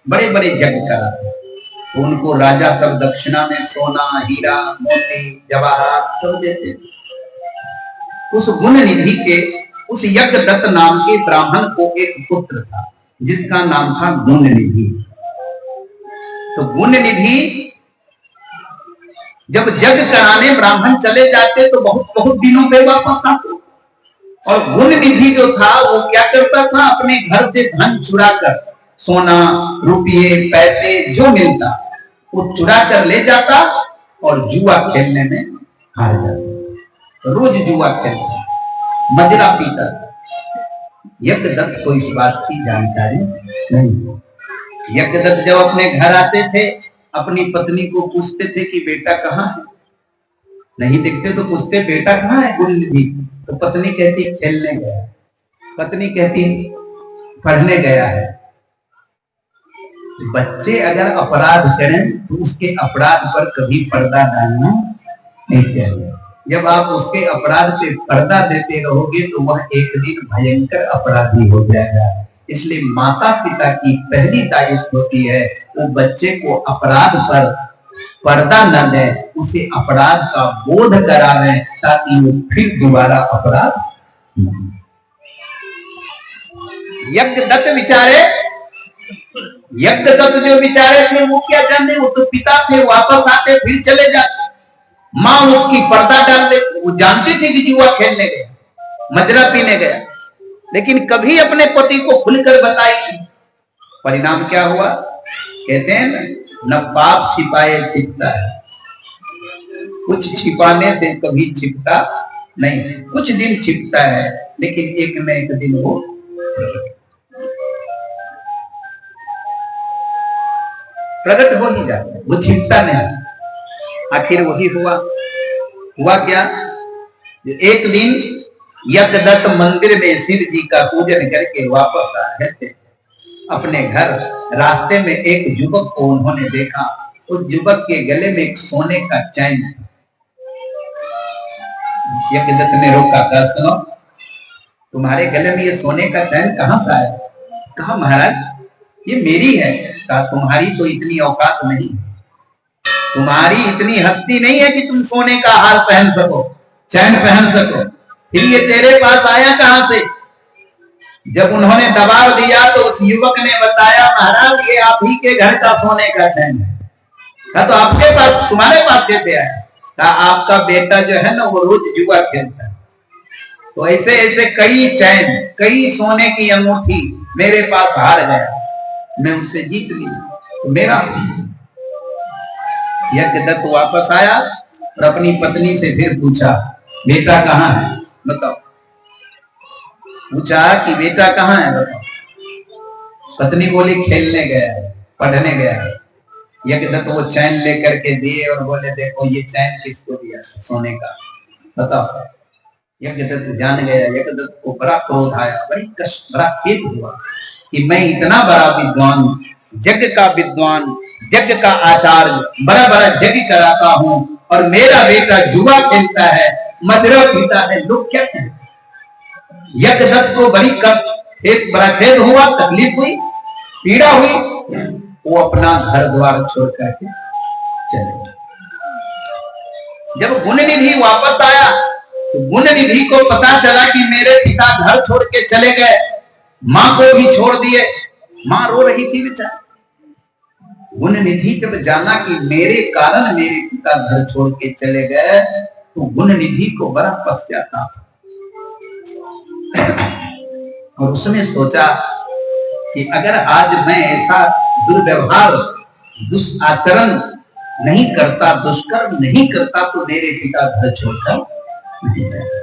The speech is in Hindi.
बड़े बड़े यज्ञ कराते, तो उनको राजा सब दक्षिणा में सोना, हीरा, मोती, जवाहरात सब देते। उस गुण निधि के, उस यज्ञदत्त नाम के ब्राह्मण को एक पुत्र था जिसका नाम था गुण निधि। तो गुण निधि जब यज्ञ कराने ब्राह्मण चले जाते तो बहुत बहुत दिनों पे वापस आते, और गुण निधि जो था वो क्या करता था, अपने घर से धन चुरा कर, सोना, रुपये, पैसे जो मिलता वो चुरा कर ले जाता और जुआ खेलने में हार जाता। रोज जुआ खेलता, मदिरा पीता था। यज्ञदत्त को इस बात की जानकारी नहीं। यज्ञदत्त जब अपने घर आते थे, अपनी पत्नी को पूछते थे कि बेटा कहाँ है, नहीं दिखते तो पूछते बेटा कहाँ है गुण निधि, तो पत्नी कहती खेलने गया, पत्नी कहती पढ़ने गया है। बच्चे अगर अपराध करें तो उसके अपराध पर कभी पर्दा डालना नहीं चाहिए। जब आप उसके अपराध पे पर्दा देते रहोगे तो वह एक दिन भयंकर अपराधी हो जाएगा। इसलिए माता पिता की पहली दायित्व होती है वो बच्चे को अपराध पर पर्दा न दे, उसे अपराध का बोध करावे ताकि वो फिर दोबारा अपराध। यज्ञदत्त विचारे, यज्ञदत्त जो विचारे थे वो क्या जाने, वो तो पिता थे, वापस आते फिर चले जाते, मां उसकी पर्दा डाल दे। वो जानती थी कि जुआ खेलने गया, मदिरा पीने गया, लेकिन कभी अपने पति को खुलकर बताई नहीं। परिणाम क्या हुआ, कहते हैं न पाप छिपाए छिपता है, कुछ छिपाने से कभी छिपता नहीं, कुछ दिन छिपता है लेकिन एक न एक दिन वो प्रकट हो ही जाता है, वो छिपता नहीं। आखिर वही हुआ। हुआ क्या, एक दिन यज्ञदत्त मंदिर में शिव जी का पूजन करके वापस आ रहे थे अपने घर। रास्ते में एक युवक को उन्होंने देखा, उस युवक के गले में एक सोने का चैन। यज्ञदत्त ने रोका, कहा सुनो तुम्हारे गले में ये सोने का चैन कहां से आया? कहा महाराज ये मेरी है। कहा तुम्हारी तो इतनी औकात नहीं, तुम्हारी इतनी हस्ती नहीं है कि तुम सोने का हार पहन सको, चैन पहन सको, फिर ये तेरे पास आया कहां से? जब उन्होंने दबाव दिया तो उस युवक ने बताया महाराज ये आप ही के घर का सोने का चैन है। कहा तो आपके पास, तुम्हारे पास कैसे आया? कहा आपका बेटा जो है ना वो रोज जुआ खेलता है, तो ऐसे ऐसे कई चैन, कई सोने की अंगूठी मेरे पास हार गया, मैं उससे जीत ली तो मेरा। यज्ञदत्त वापस आया और अपनी पत्नी से फिर पूछा बेटा कहाँ है बताओ। पूछा कि बेटा कहाँ है बताओ। पत्नी बोली खेलने गया है, पढ़ने गया है। यज्ञदत्त वो चैन लेकर के दिए और बोले देखो ये चैन किसको दिया, सोने का, बताओ। यज्ञदत्त जान गया। यज्ञदत्त को बड़ा क्रोध आया, बड़ी कष्ट, बड़ा खेद हुआ कि मैं इतना बड़ा विद्वान, यज्ञ का विद्वान, यज्ञ का आचार्य, बड़ा बड़ा यज्ञ कराता हूं और मेरा बेटा जुआ खेलता है, मदिरा पीता है, लोग क्या कहें? यज्ञदत्त को बड़ी कष्ट, एक बड़ा खेद हुआ, तकलीफ हुई, पीड़ा हुई। वो अपना घर द्वार छोड़ करके चले। जब गुण निधि वापस आया तो गुण निधि को पता चला कि मेरे पिता घर छोड़ के चले गए, मां को भी छोड़ दिए। मां रो रही थी बेचारी। गुण निधि जब जाना कि मेरे कारण मेरे पिता घर छोड़ के चले गए तो गुण निधि को बड़ा पश्चाताप और उसने सोचा कि अगर आज मैं ऐसा दुर्व्यवहार, दुष्आचरण नहीं करता, दुष्कर्म नहीं करता तो मेरे पिता घर छोड़कर नहीं जाएगा।